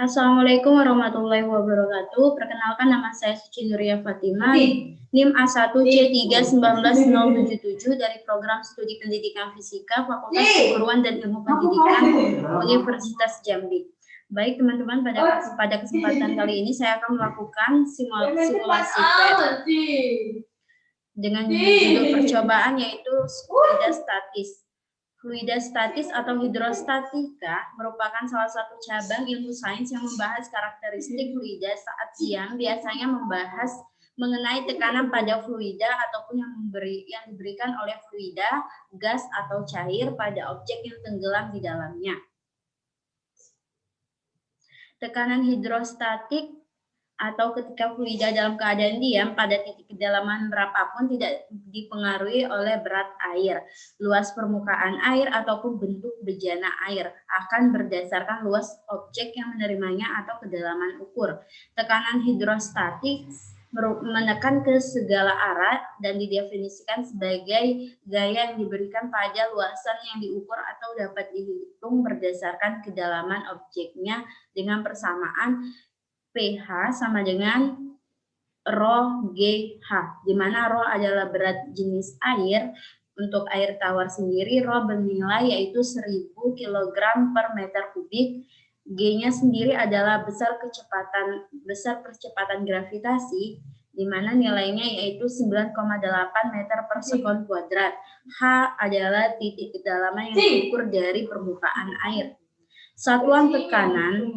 Assalamualaikum warahmatullahi wabarakatuh. Perkenalkan, nama saya Suci Nuria Fatimah, NIM A1C3190077 dari Program Studi Pendidikan Fisika Fakultas Keguruan dan Ilmu Pendidikan Universitas Jambi. Baik teman-teman, pada kesempatan kali ini saya akan melakukan simulasi PET dengan judul percobaan yaitu fluida statis. Fluida statis atau hidrostatika merupakan salah satu cabang ilmu sains yang membahas karakteristik fluida saat siang, biasanya membahas mengenai tekanan pada fluida ataupun yang diberikan oleh fluida, gas atau cair pada objek yang tenggelam di dalamnya. Tekanan hidrostatik atau ketika fluida dalam keadaan diam pada titik kedalaman berapapun tidak dipengaruhi oleh berat air, luas permukaan air ataupun bentuk bejana air, akan berdasarkan luas objek yang menerimanya atau kedalaman ukur. Tekanan hidrostatik menekan ke segala arah dan didefinisikan sebagai gaya yang diberikan pada luasan yang diukur atau dapat dihitung berdasarkan kedalaman objeknya dengan persamaan pH sama dengan Rho GH, di mana Rho adalah berat jenis air. Untuk air tawar sendiri, Rho bernilai yaitu 1000 kg per meter kubik. G-nya sendiri adalah besar percepatan gravitasi, di mana nilainya yaitu 9,8 meter per sekon kuadrat. H adalah titik kedalaman yang diukur dari permukaan air. Satuan tekanan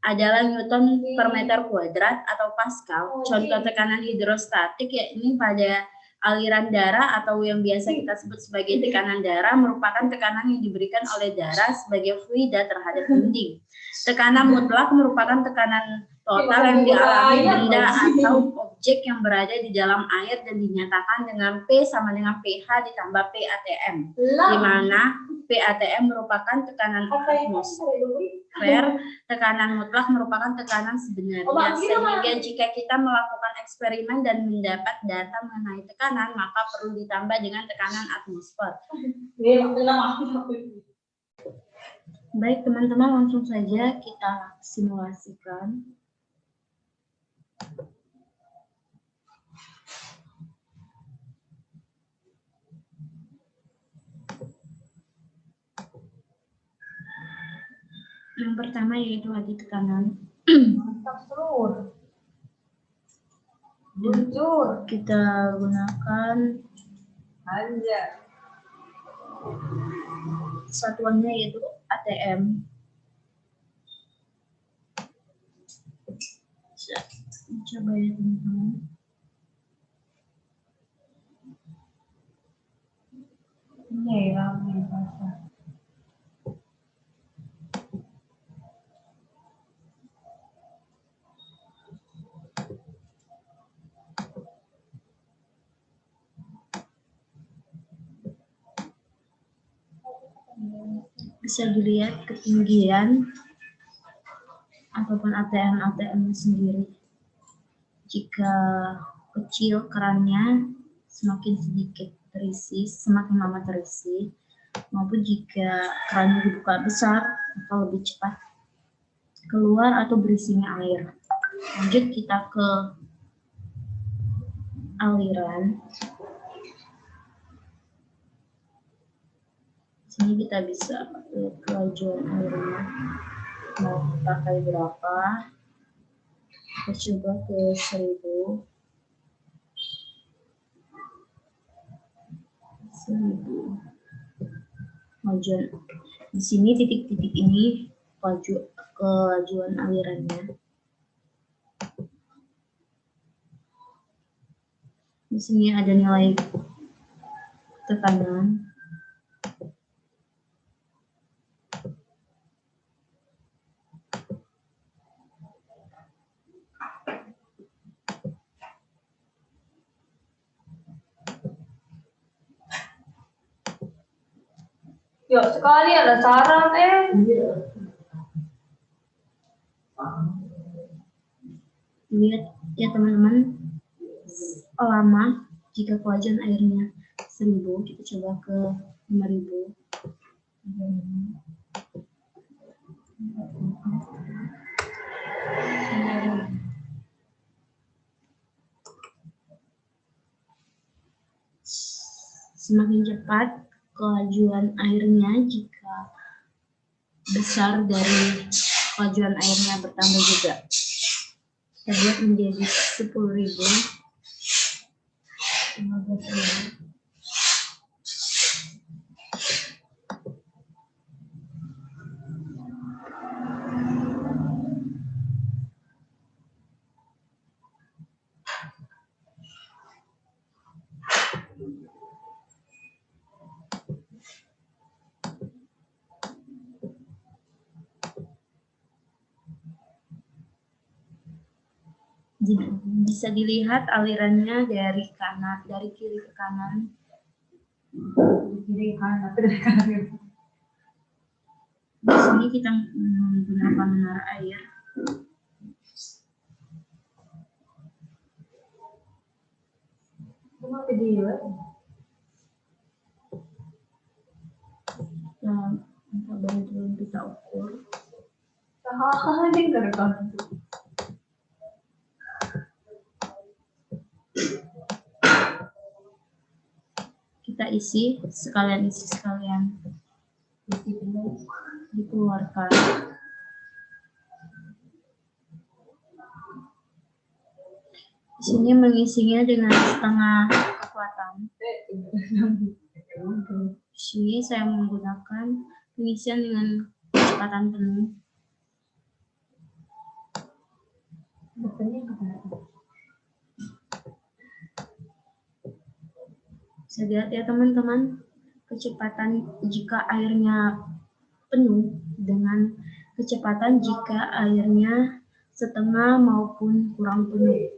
adalah Newton per meter kuadrat atau Pascal. Contoh tekanan hidrostatik yakni pada aliran darah atau yang biasa kita sebut sebagai tekanan darah merupakan tekanan yang diberikan oleh darah sebagai fluida terhadap dinding. Tekanan mutlak merupakan tekanan total yang dialami benda atau objek yang berada di dalam air dan dinyatakan dengan P sama dengan pH ditambah PATM, di mana PATM merupakan tekanan atmosfer, tekanan mutlak merupakan tekanan sebenarnya. Sehingga jika kita melakukan eksperimen dan mendapat data mengenai tekanan, maka perlu ditambah dengan tekanan atmosfer. Baik teman-teman, langsung saja kita simulasikan. Yang pertama yaitu lagi tekanan. Kita gunakan satuannya yaitu ATM. Coba ya teman-teman. Ini ramai bahasa. Bisa dilihat ketinggian ataupun ATM sendiri. Jika kecil kerannya, semakin sedikit terisi, semakin lama terisi. Maupun jika kerannya dibuka besar, maka lebih cepat keluar atau berisinya air. Lanjut kita ke aliran. Sini kita bisa kelajuan airnya mau pakai berapa. Kita coba ke 1000. Kelajuan di sini titik-titik ini kelajuan alirannya. Di sini ada nilai tekanan. Yuk, sekali ada saran, Lihat ya teman-teman, lama jika kelajuan airnya 1000, kita coba ke 5000. Semakin cepat kelajuan airnya jika besar dari kelajuan airnya bertambah juga. Kita buat menjadi 10.000, 15.000. Bisa dilihat alirannya dari kiri ke kanan. Kiri kanan, dari kanan. Di sini kita menggunakan menara air. Cuma video. Nah, untuk bantuan kita ukur. Ini terekam. Kita isi sekalian isi penuh, dikeluarkan. Di sini mengisinya dengan setengah kekuatan. Di sini saya menggunakan pengisian dengan kecepatan penuh. Bisa lihat ya teman-teman, kecepatan jika airnya penuh dengan kecepatan jika airnya setengah maupun kurang penuh.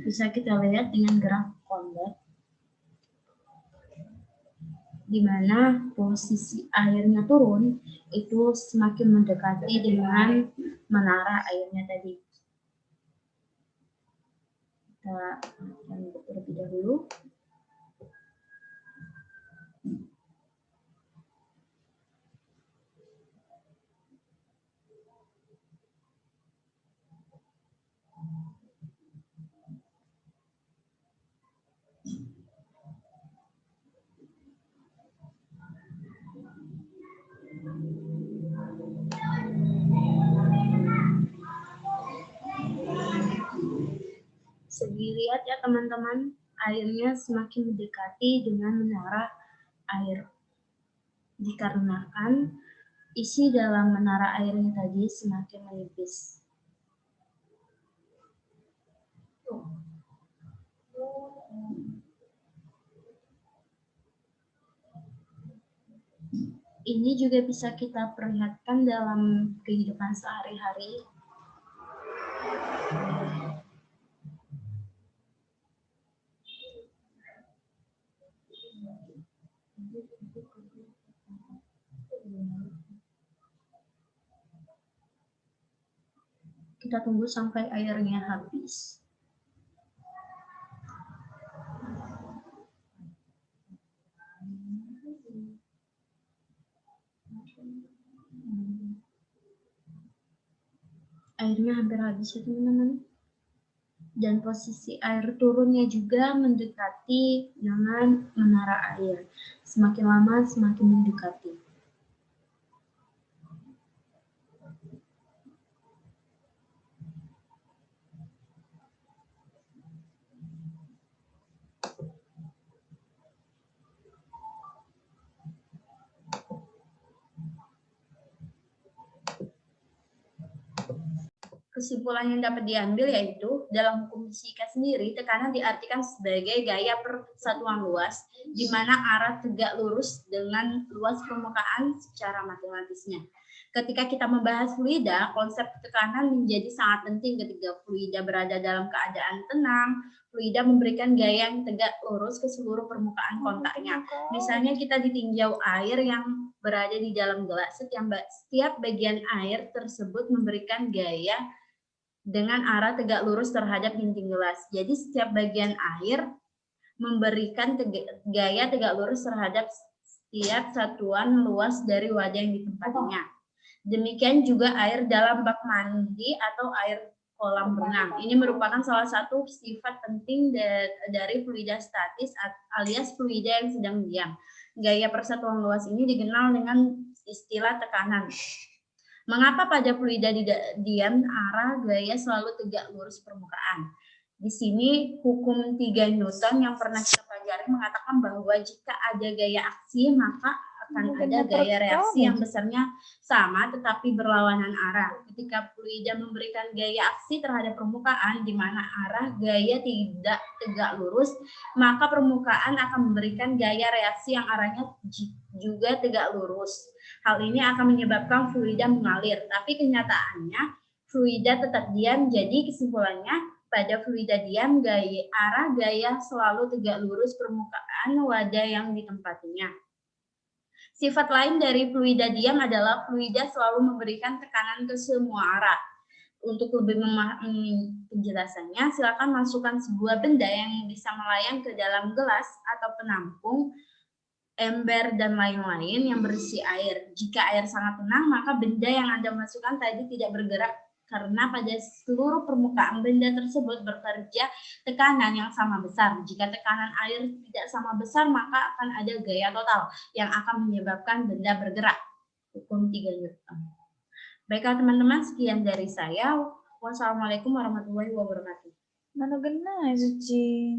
Bisa kita lihat dengan graf Convex, di mana posisi airnya turun itu semakin mendekati dengan menara airnya tadi. Kita akan terlebih dahulu. Bisa dilihat ya teman-teman, airnya semakin mendekati dengan menara air. Dikarenakan isi dalam menara airnya tadi semakin menipis. Ini juga bisa kita perlihatkan dalam kehidupan sehari-hari. Kita tunggu sampai airnya habis. Airnya hampir habis ya teman-teman. Dan posisi air turunnya juga mendekati dengan menara air. Semakin lama semakin mendekati. Kesimpulan yang dapat diambil yaitu dalam hukum fisika sendiri, tekanan diartikan sebagai gaya persatuan luas, di mana arah tegak lurus dengan luas permukaan secara matematisnya. Ketika kita membahas fluida, konsep tekanan menjadi sangat penting ketika fluida berada dalam keadaan tenang. Fluida memberikan gaya yang tegak lurus ke seluruh permukaan kontaknya. Misalnya kita ditinjau air yang berada di dalam gelas, setiap bagian air tersebut memberikan gaya dengan arah tegak lurus terhadap dinding gelas. Jadi setiap bagian air memberikan gaya tegak lurus terhadap setiap satuan luas dari wadah yang ditempatinya. Demikian juga air dalam bak mandi atau air kolam renang. Ini merupakan salah satu sifat penting dari fluida statis alias fluida yang sedang diam. Gaya persatuan luas ini dikenal dengan istilah tekanan. Mengapa pada fluida diam arah gaya selalu tegak lurus permukaan? Di sini hukum 3 Newton yang pernah kita pelajari mengatakan bahwa jika ada gaya aksi maka akan ada gaya reaksi yang besarnya sama tetapi berlawanan arah. Ketika fluida memberikan gaya aksi terhadap permukaan di mana arah gaya tidak tegak lurus, maka permukaan akan memberikan gaya reaksi yang arahnya juga tegak lurus. Hal ini akan menyebabkan fluida mengalir, tapi kenyataannya fluida tetap diam, jadi kesimpulannya pada fluida diam arah gaya selalu tegak lurus permukaan wadah yang ditempatinya. Sifat lain dari fluida diam adalah fluida selalu memberikan tekanan ke semua arah. Untuk lebih memahami penjelasannya, silakan masukkan sebuah benda yang bisa melayang ke dalam gelas atau penampung, ember, dan lain-lain yang berisi air. Jika air sangat tenang, maka benda yang Anda masukkan tadi tidak bergerak karena pada seluruh permukaan benda tersebut bekerja tekanan yang sama besar. Jika tekanan air tidak sama besar, maka akan ada gaya total yang akan menyebabkan benda bergerak. Hukum 3 Newton. Baiklah teman-teman, sekian dari saya. Wassalamualaikum warahmatullahi wabarakatuh. Mana gena, Suci?